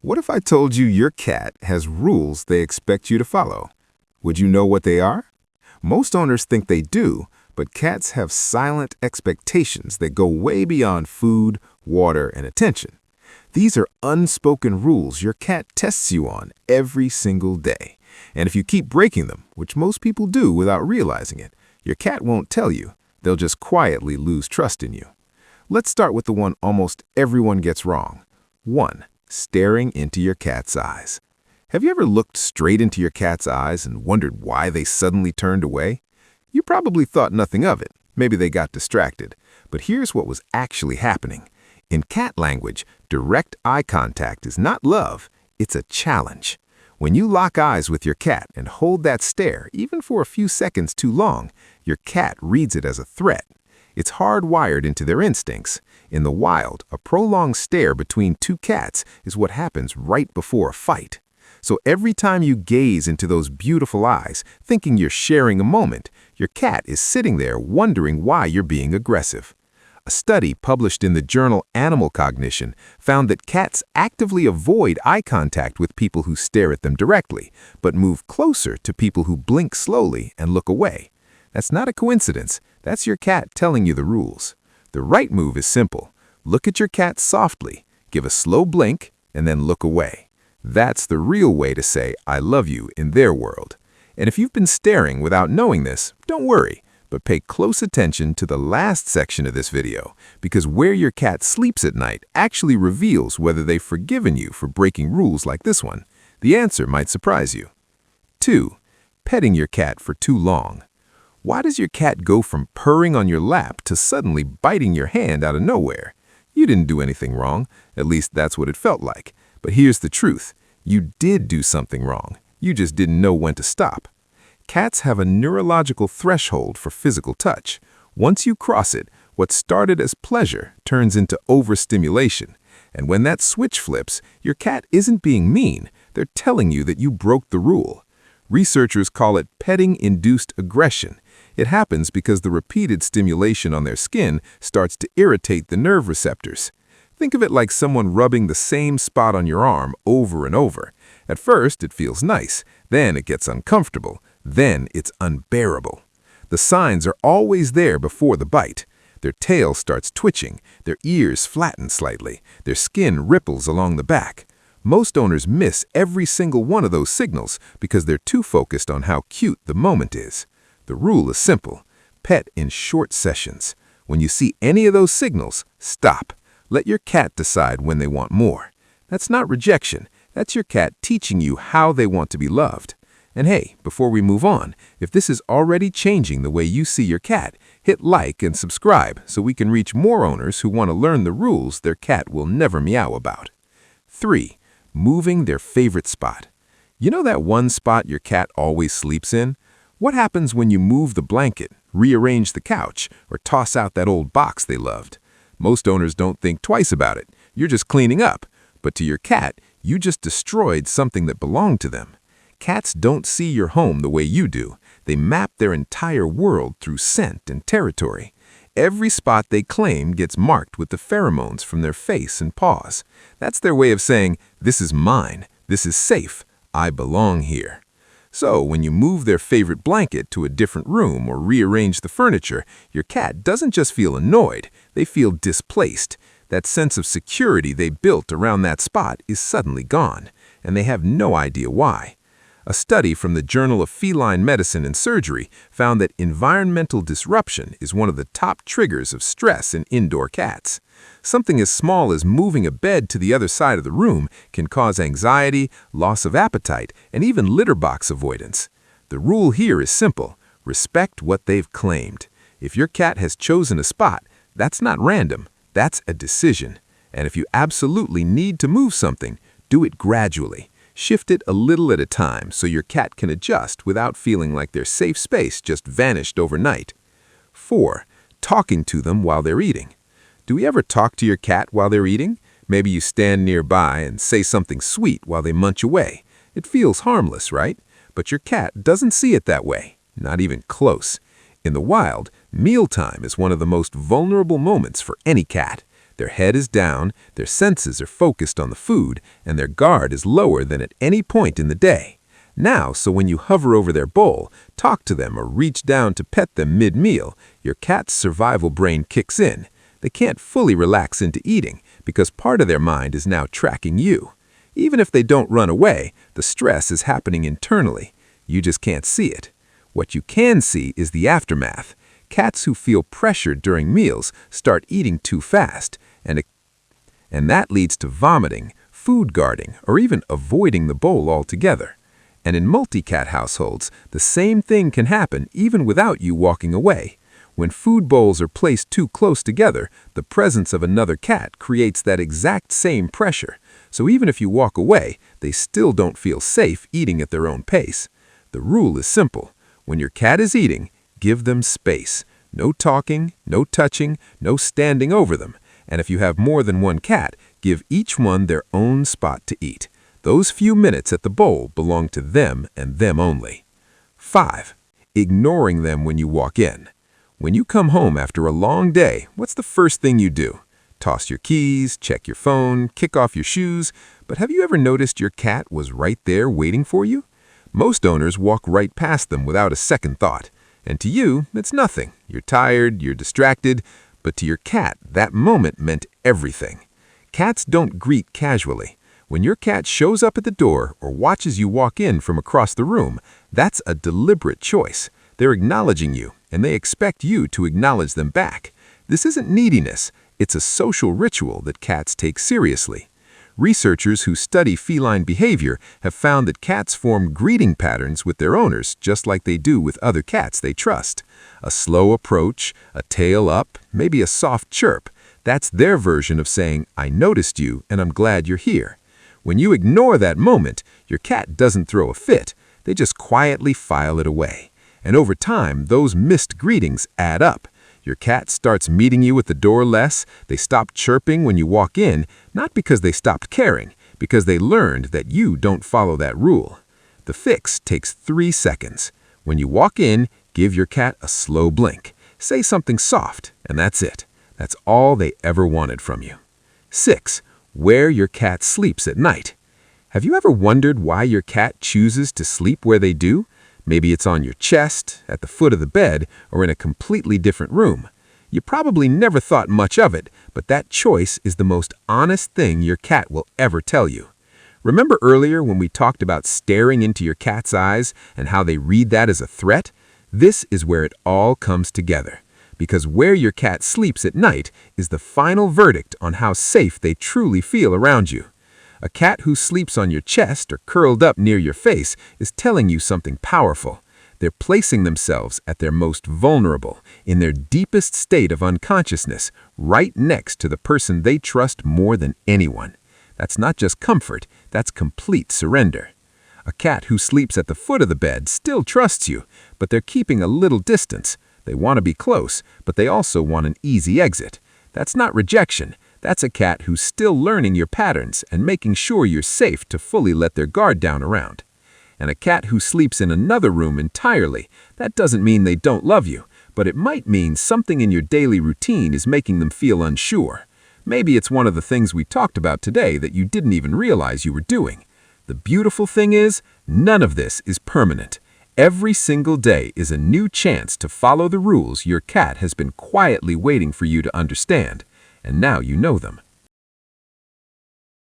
What if I told you your cat has rules they expect you to follow? Would you know what they are? Most owners think they do, but cats have silent expectations that go way beyond food, water, and attention. These are unspoken rules your cat tests you on every single day. And if you keep breaking them, which most people do without realizing it, your cat won't tell you. They'll just quietly lose trust in you. Let's start with the one almost everyone gets wrong. 1. Staring into your cat's eyes. Have you ever looked straight into your cat's eyes and wondered why they suddenly turned away? You probably thought nothing of it. Maybe they got distracted. But here's what was actually happening. In cat language, direct eye contact is not love, it's a challenge. When you lock eyes with your cat and hold that stare, even for a few seconds too long, your cat reads it as a threat. It's hardwired into their instincts. In the wild, a prolonged stare between two cats is what happens right before a fight. So every time you gaze into those beautiful eyes, thinking you're sharing a moment, your cat is sitting there wondering why you're being aggressive. A study published in the journal Animal Cognition found that cats actively avoid eye contact with people who stare at them directly, but move closer to people who blink slowly and look away. That's not a coincidence. That's your cat telling you the rules. The right move is simple. Look at your cat softly, give a slow blink, and then look away. That's the real way to say I love you in their world. And if you've been staring without knowing this, don't worry, but pay close attention to the last section of this video, because where your cat sleeps at night actually reveals whether they've forgiven you for breaking rules like this one. The answer might surprise you. 2. Petting your cat for too long. Why does your cat go from purring on your lap to suddenly biting your hand out of nowhere? You didn't do anything wrong, at least that's what it felt like. But here's the truth. You did do something wrong. You just didn't know when to stop. Cats have a neurological threshold for physical touch. Once you cross it, what started as pleasure turns into overstimulation. And when that switch flips, your cat isn't being mean. They're telling you that you broke the rule. Researchers call it petting-induced aggression. It happens because the repeated stimulation on their skin starts to irritate the nerve receptors. Think of it like someone rubbing the same spot on your arm over and over. At first, it feels nice. Then it gets uncomfortable. Then it's unbearable. The signs are always there before the bite. Their tail starts twitching. Their ears flatten slightly. Their skin ripples along the back. Most owners miss every single one of those signals because they're too focused on how cute the moment is. The rule is simple. Pet in short sessions. When you see any of those signals, stop. Let your cat decide when they want more. That's not rejection. That's your cat teaching you how they want to be loved. And hey, before we move on, if this is already changing the way you see your cat, hit like and subscribe so we can reach more owners who want to learn the rules their cat will never meow about. 3. Moving their favorite spot. You know that one spot your cat always sleeps in? What happens when you move the blanket, rearrange the couch, or toss out that old box they loved? Most owners don't think twice about it. You're just cleaning up. But to your cat, you just destroyed something that belonged to them. Cats don't see your home the way you do. They map their entire world through scent and territory. Every spot they claim gets marked with the pheromones from their face and paws. That's their way of saying, this is mine, this is safe, I belong here. So when you move their favorite blanket to a different room or rearrange the furniture, your cat doesn't just feel annoyed, they feel displaced. That sense of security they built around that spot is suddenly gone, and they have no idea why. A study from the Journal of Feline Medicine and Surgery found that environmental disruption is one of the top triggers of stress in indoor cats. Something as small as moving a bed to the other side of the room can cause anxiety, loss of appetite, and even litter box avoidance. The rule here is simple. Respect what they've claimed. If your cat has chosen a spot, that's not random. That's a decision. And if you absolutely need to move something, do it gradually. Shift it a little at a time so your cat can adjust without feeling like their safe space just vanished overnight. 4. Talking to them while they're eating. Do we ever talk to your cat while they're eating? Maybe you stand nearby and say something sweet while they munch away. It feels harmless, right? But your cat doesn't see it that way. Not even close. In the wild, mealtime is one of the most vulnerable moments for any cat. Their head is down, their senses are focused on the food, and their guard is lower than at any point in the day. Now, so when you hover over their bowl, talk to them, or reach down to pet them mid-meal, your cat's survival brain kicks in. They can't fully relax into eating because part of their mind is now tracking you. Even if they don't run away, the stress is happening internally. You just can't see it. What you can see is the aftermath. Cats who feel pressured during meals start eating too fast, and that leads to vomiting, food guarding, or even avoiding the bowl altogether. And in multi-cat households, the same thing can happen even without you walking away. When food bowls are placed too close together, the presence of another cat creates that exact same pressure. So even if you walk away, they still don't feel safe eating at their own pace. The rule is simple. When your cat is eating, give them space. No talking, no touching, no standing over them. And if you have more than one cat, give each one their own spot to eat. Those few minutes at the bowl belong to them and them only. 5. Ignoring them when you walk in. When you come home after a long day, what's the first thing you do? Toss your keys, check your phone, kick off your shoes, but have you ever noticed your cat was right there waiting for you? Most owners walk right past them without a second thought. And to you, it's nothing. You're tired, you're distracted, but to your cat, that moment meant everything. Cats don't greet casually. When your cat shows up at the door or watches you walk in from across the room, that's a deliberate choice. They're acknowledging you, and they expect you to acknowledge them back. This isn't neediness. It's a social ritual that cats take seriously. Researchers who study feline behavior have found that cats form greeting patterns with their owners just like they do with other cats they trust. A slow approach, a tail up, maybe a soft chirp. That's their version of saying, "I noticed you and I'm glad you're here." When you ignore that moment, your cat doesn't throw a fit. They just quietly file it away. And over time, those missed greetings add up. Your cat starts meeting you at the door less. They stop chirping when you walk in, not because they stopped caring, because they learned that you don't follow that rule. The fix takes 3 seconds. When you walk in, give your cat a slow blink. Say something soft, and that's it. That's all they ever wanted from you. 6. Where your cat sleeps at night. Have you ever wondered why your cat chooses to sleep where they do? Maybe it's on your chest, at the foot of the bed, or in a completely different room. You probably never thought much of it, but that choice is the most honest thing your cat will ever tell you. Remember earlier when we talked about staring into your cat's eyes and how they read that as a threat? This is where it all comes together. Because where your cat sleeps at night is the final verdict on how safe they truly feel around you. A cat who sleeps on your chest or curled up near your face is telling you something powerful. They're placing themselves at their most vulnerable, in their deepest state of unconsciousness, right next to the person they trust more than anyone. That's not just comfort, that's complete surrender. A cat who sleeps at the foot of the bed still trusts you, but they're keeping a little distance. They want to be close, but they also want an easy exit. That's not rejection. That's a cat who's still learning your patterns and making sure you're safe to fully let their guard down around. And a cat who sleeps in another room entirely, that doesn't mean they don't love you, but it might mean something in your daily routine is making them feel unsure. Maybe it's one of the things we talked about today that you didn't even realize you were doing. The beautiful thing is, none of this is permanent. Every single day is a new chance to follow the rules your cat has been quietly waiting for you to understand, and now you know them.